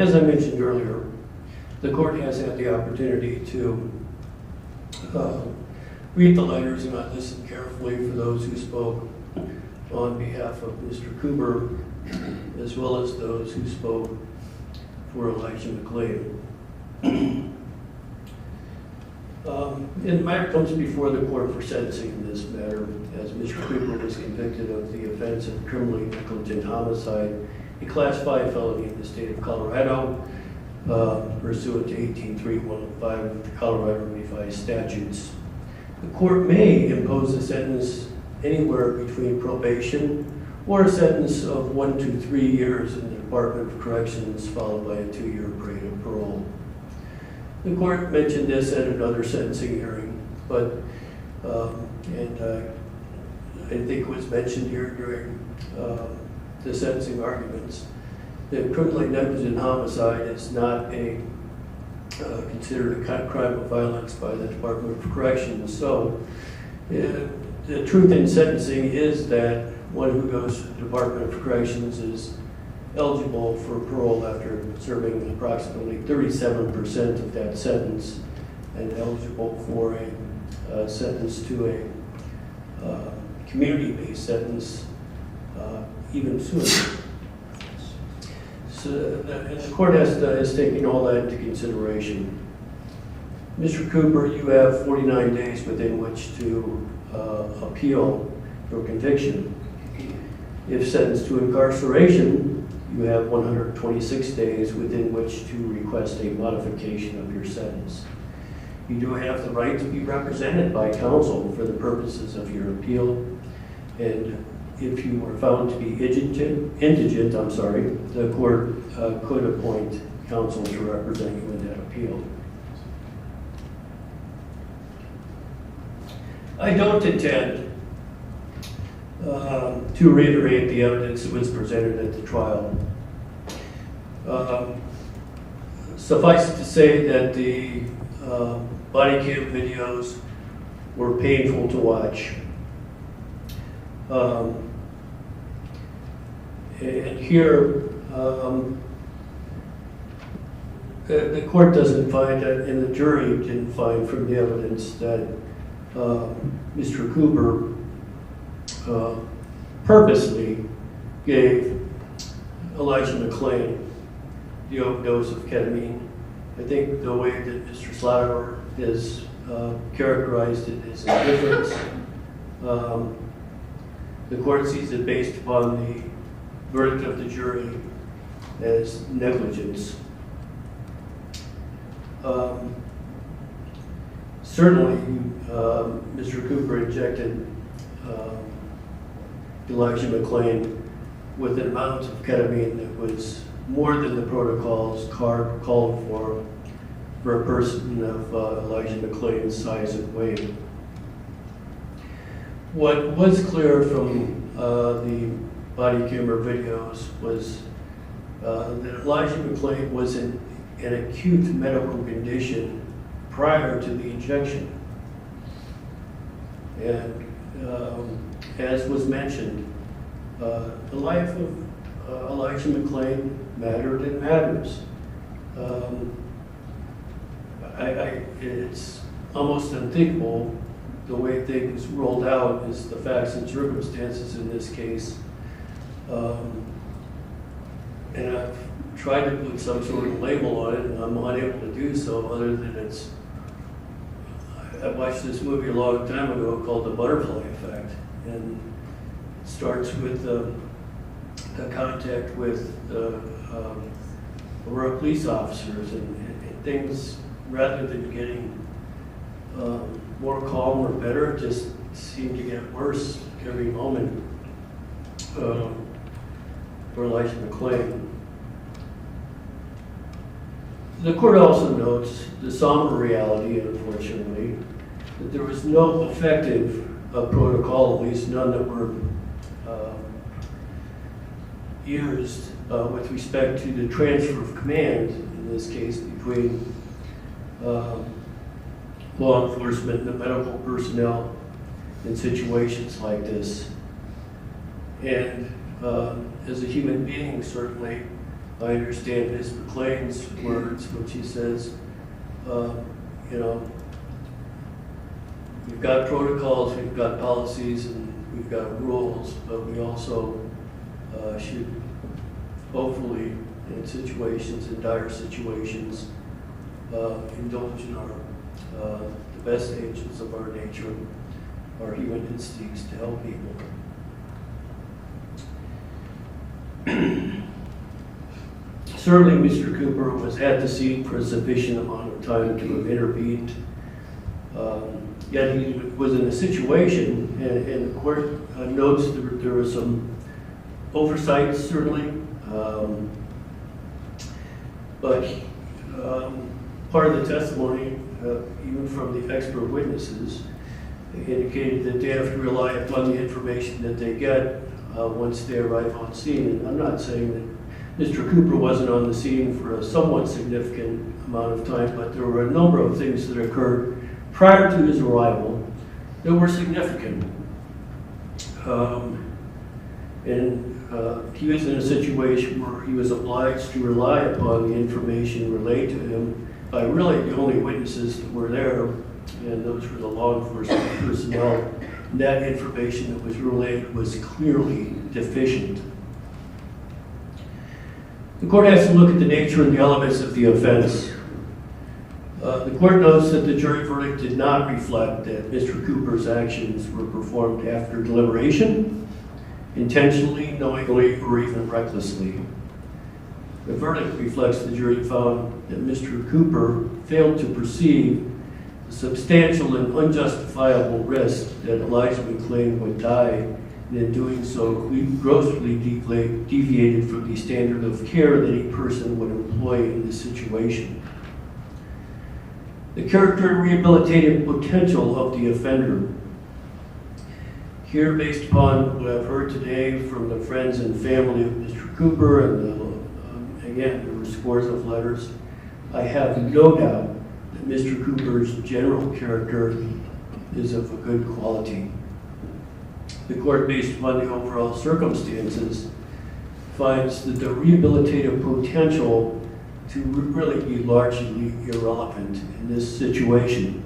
As I mentioned earlier, the court has had the opportunity to read the letters, and I listened carefully for those who spoke on behalf of Mr. Cooper, as well as those who spoke for Elijah McClain. And the matter comes before the court for sentencing in this matter, as Mr. Cooper was convicted of the offense of criminally negligent homicide, a Class 5 felony in the state of Colorado, pursuant to 18.3.105 of the Colorado Revised Statutes. The court may impose a sentence anywhere between probation or a sentence of 1 to 3 years in the Department of Corrections, followed by a 2-year period of parole. The court mentioned this at another sentencing hearing, but I think it was mentioned here during the sentencing arguments that criminally negligent homicide is not considered a crime of violence by the Department of Corrections. So the truth in sentencing is that one who goes to the Department of Corrections is eligible for parole after serving approximately 37% of that sentence, and eligible for a sentence to a community-based sentence even sooner. So, and the court has taken all that into consideration. Mr. Cooper, you have 49 days within which to appeal your conviction. If sentenced to incarceration, you have 126 days within which to request a modification of your sentence. You do have the right to be represented by counsel for the purposes of your appeal, and if you were found to be indigent, the court could appoint counsel to represent you in that appeal. I don't intend to reiterate the evidence that was presented at the trial. Suffice it to say that the body cam videos were painful to watch. And here, the court doesn't find, and the jury didn't find from the evidence that Mr. Cooper purposely gave Elijah McClain the overdose of ketamine. I think the way that Mr. Slaughter has characterized it is indifference. The court sees it based upon the verdict of the jury as negligence. Certainly, Mr. Cooper injected Elijah McClain with an amount of ketamine that was more than the protocols called for a person of Elijah McClain's size and weight. What was clear from the body camera videos was that Elijah McClain was in an acute medical condition prior to the injection. And as was mentioned, the life of Elijah McClain mattered and matters. It's almost unthinkable the way things rolled out is the facts and circumstances in this case. And I've tried to put some sort of label on it, and I'm unable to do so other than I watched this movie a long time ago called The Butterfly Effect, and it starts with the contact with Aurora police officers, and things, rather than getting more calm or better, just seem to get worse every moment for Elijah McClain. The court also notes the somber reality, unfortunately, that there was no effective protocol, at least none that were used with respect to the transfer of command, in this case, between law enforcement and the medical personnel in situations like this. And as a human being, certainly, I understand Ms. McClain's words when she says, you know, we've got protocols, we've got policies, and we've got rules, but we also should hopefully, in situations, in dire situations, indulge in the best agents of our nature, our human instincts to help people. Certainly, Mr. Cooper was at the scene for a sufficient amount of time to have intervened. Yet he was in a situation, and the court notes there was some oversight, certainly, but part of the testimony, even from the expert witnesses, indicated that they have to rely upon the information that they get once they arrive on scene. And I'm not saying that Mr. Cooper wasn't on the scene for a somewhat significant amount of time, but there were a number of things that occurred prior to his arrival that were significant. He was in a situation where he was obliged to rely upon the information relayed to him by really the only witnesses that were there, and those were the law enforcement personnel. And that information that was relayed was clearly deficient. The court has to look at the nature and the elements of the offense. The court notes that the jury verdict did not reflect that Mr. Cooper's actions were performed after deliberation, intentionally, knowingly, or even recklessly. The verdict reflects the jury found that Mr. Cooper failed to perceive the substantial and unjustifiable risk that Elijah McClain would die, and in doing so, we grossly deviated from the standard of care that a person would employ in this situation. The character and rehabilitative potential of the offender. Here, based upon what I've heard today from the friends and family of Mr. Cooper, and again, there were scores of letters, I have no doubt that Mr. Cooper's general character is of a good quality. The court, based upon the overall circumstances, finds that the rehabilitative potential to really be largely irrelevant in this situation.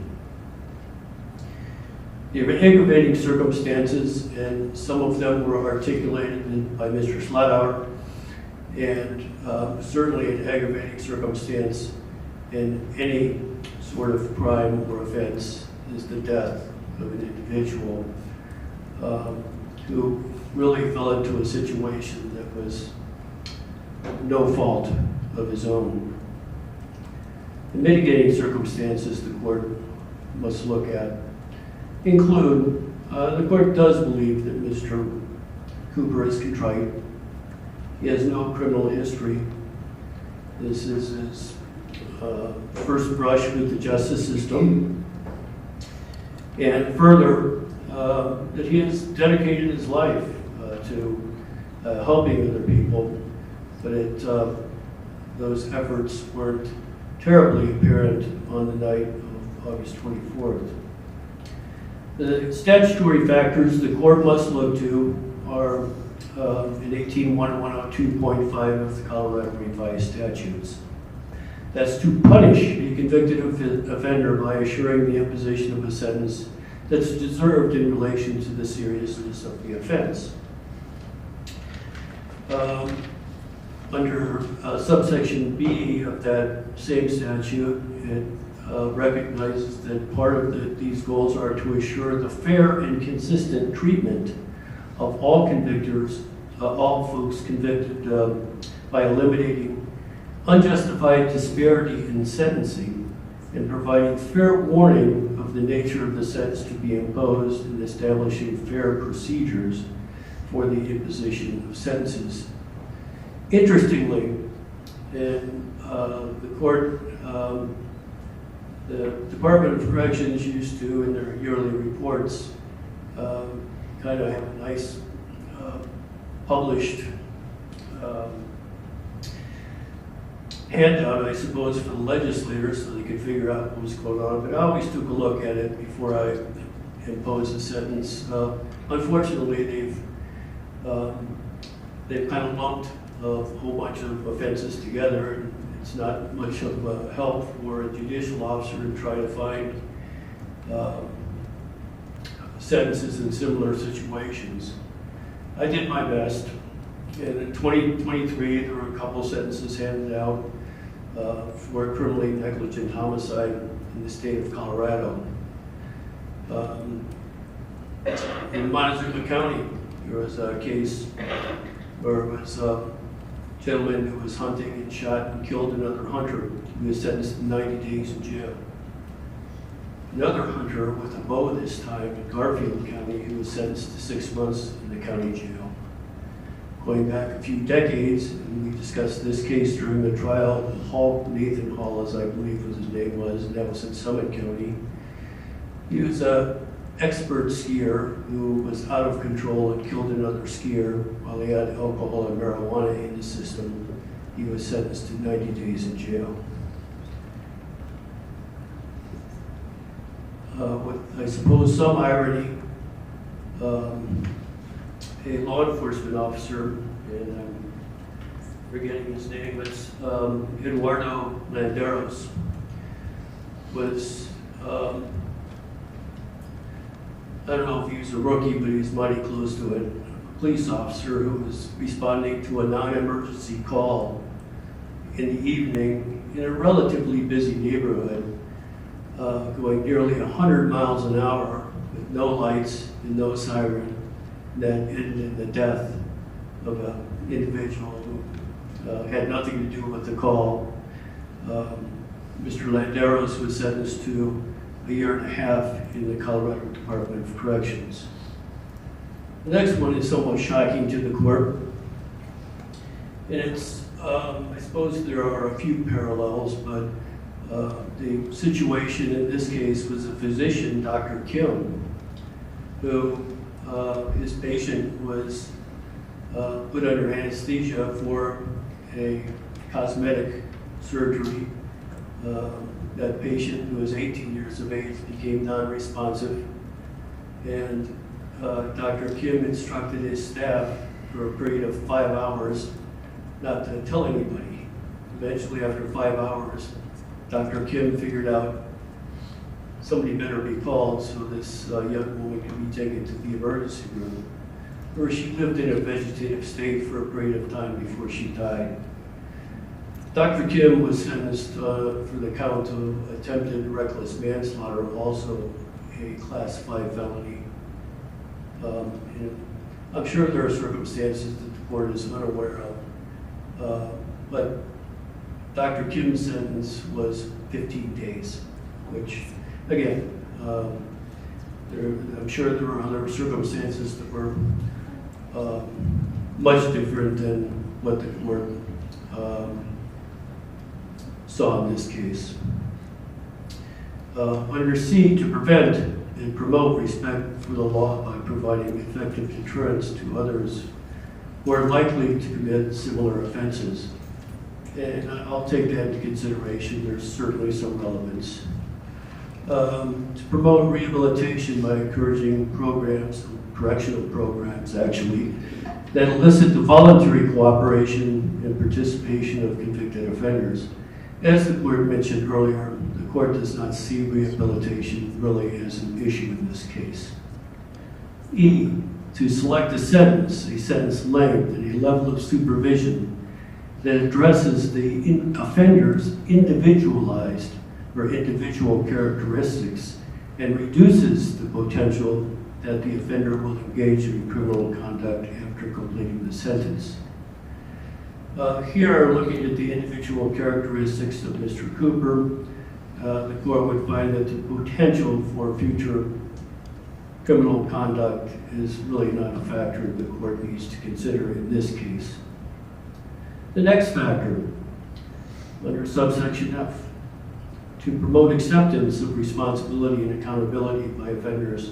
There were aggravating circumstances, and some of them were articulated by Mr. Slatauer, and certainly an aggravating circumstance in any sort of crime or offense is the death of an individual who really fell into a situation that was no fault of his own. The mitigating circumstances the court must look at include, the court does believe that Mr. Cooper is contrite. He has no criminal history. This is his first brush with the justice system. And further, that he has dedicated his life to helping other people, but those efforts weren't terribly apparent on the night of August 24th. The statutory factors the court must look to are in 18-1102.5 of the Colorado Revised Statutes. That's to punish a convicted offender by assuring the imposition of a sentence that's deserved in relation to the seriousness of the offense. Under subsection B of that same statute, it recognizes that part of these goals are to assure the fair and consistent treatment of all convictors, all folks convicted by eliminating unjustified disparity in sentencing and providing fair warning of the nature of the sentence to be imposed and establishing fair procedures for the imposition of sentences. Interestingly, in the court, the Department of Corrections used to, in their yearly reports, kind of have a nice published handout, I suppose, for the legislators so they could figure out what was going on. But I always took a look at it before I imposed a sentence. Unfortunately, they've kind of lumped of a whole bunch of offenses together. And it's not much of a help for a judicial officer to try to find sentences in similar situations. I did my best. And in 2023, there were a couple sentences handed out for criminally negligent homicide in the state of Colorado. In Montezuma County, there was a case where it was a gentleman who was hunting and shot and killed another hunter. He was sentenced to 90 days in jail. Another hunter with a bow this time in Garfield County, who was sentenced to 6 months in the county jail. Going back a few decades, and we discussed this case during the trial, Nathan Hall, as I believe was his name was, and that was in Summit County. He was an expert skier who was out of control and killed another skier while he had alcohol and marijuana in his system. He was sentenced to 90 days in jail. With, I suppose, some irony, a law enforcement officer, and I'm forgetting his name, it's Eduardo Landeros, was, I don't know if he was a rookie, but he was mighty close to it, a police officer who was responding to a non-emergency call in the evening in a relatively busy neighborhood, going nearly 100 miles an hour with no lights and no siren. That ended in the death of an individual who had nothing to do with the call. Mr. Landeros was sentenced to a year and a half in the Colorado Department of Corrections. The next one is somewhat shocking to the court. And it's, I suppose there are a few parallels, but the situation in this case was a physician, Dr. Kim, who his patient was put under anesthesia for a cosmetic surgery. That patient, who was 18 years of age, became non-responsive, and Dr. Kim instructed his staff for a period of 5 hours not to tell anybody. Eventually, after 5 hours, Dr. Kim figured out somebody better be called so this young woman could be taken to the emergency room, where she lived in a vegetative state for a period of time before she died. Dr. Kim was sentenced for the count of attempted reckless manslaughter, also a Class 5 felony. And I'm sure there are circumstances that the court is unaware of, but Dr. Kim's sentence was 15 days, which, again, I'm sure there were other circumstances that were much different than what the court saw in this case. Under C, to prevent and promote respect for the law by providing effective deterrence to others who are likely to commit similar offenses. And I'll take that into consideration. There's certainly some relevance. To promote rehabilitation by encouraging programs, correctional programs actually, that elicit the voluntary cooperation and participation of convicted offenders. As the court mentioned earlier, the court does not see rehabilitation really as an issue in this case. E, to select a sentence length, and a level of supervision that addresses the offender's individualized or individual characteristics and reduces the potential that the offender will engage in criminal conduct after completing the sentence. Here, looking at the individual characteristics of Mr. Cooper, the court would find that the potential for future criminal conduct is really not a factor the court needs to consider in this case. The next factor, under subsection F, to promote acceptance of responsibility and accountability by offenders,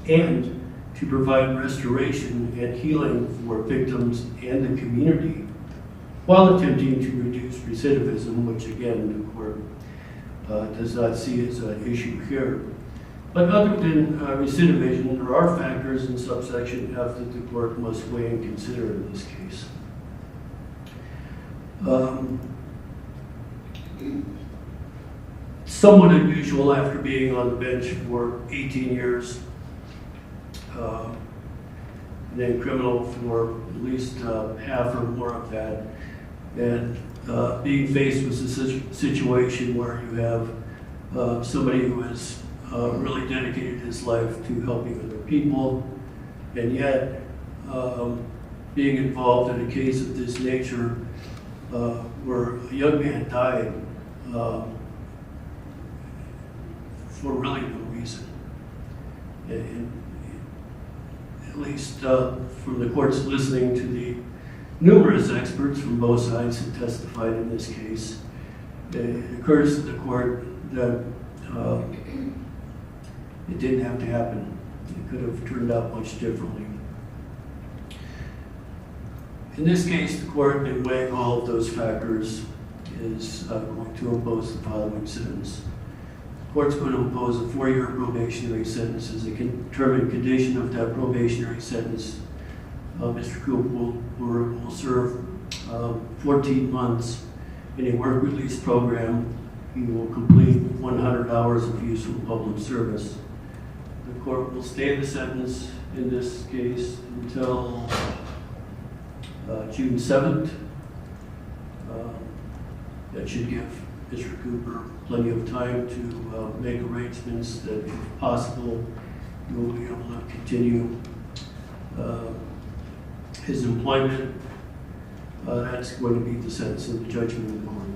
and to provide restoration and healing for victims and the community, while attempting to reduce recidivism, which again the court does not see as an issue here. But other than recidivism, there are factors in subsection F that the court must weigh and consider in this case. Somewhat unusual after being on the bench for 18 years, named criminal for at least half or more of that, and being faced with a situation where you have somebody who has really dedicated his life to helping other people, and yet being involved in a case of this nature where a young man died for really no reason. And at least from the courts listening to the numerous experts from both sides who testified in this case, it occurs to the court that it didn't have to happen. It could have turned out much differently. In this case, the court, in weighing all of those factors, is going to impose the following sentence. The court's going to impose a 4-year probationary sentence. As a determined condition of that probationary sentence, Mr. Coop will serve 14 months in a work release program. He will complete 100 hours of useful public service. The court will stay the sentence in this case until June 7th. That should give Mr. Cooper plenty of time to make arrangements that, if possible, he will be able to continue his employment. That's going to be the sentence of the judgment of the court.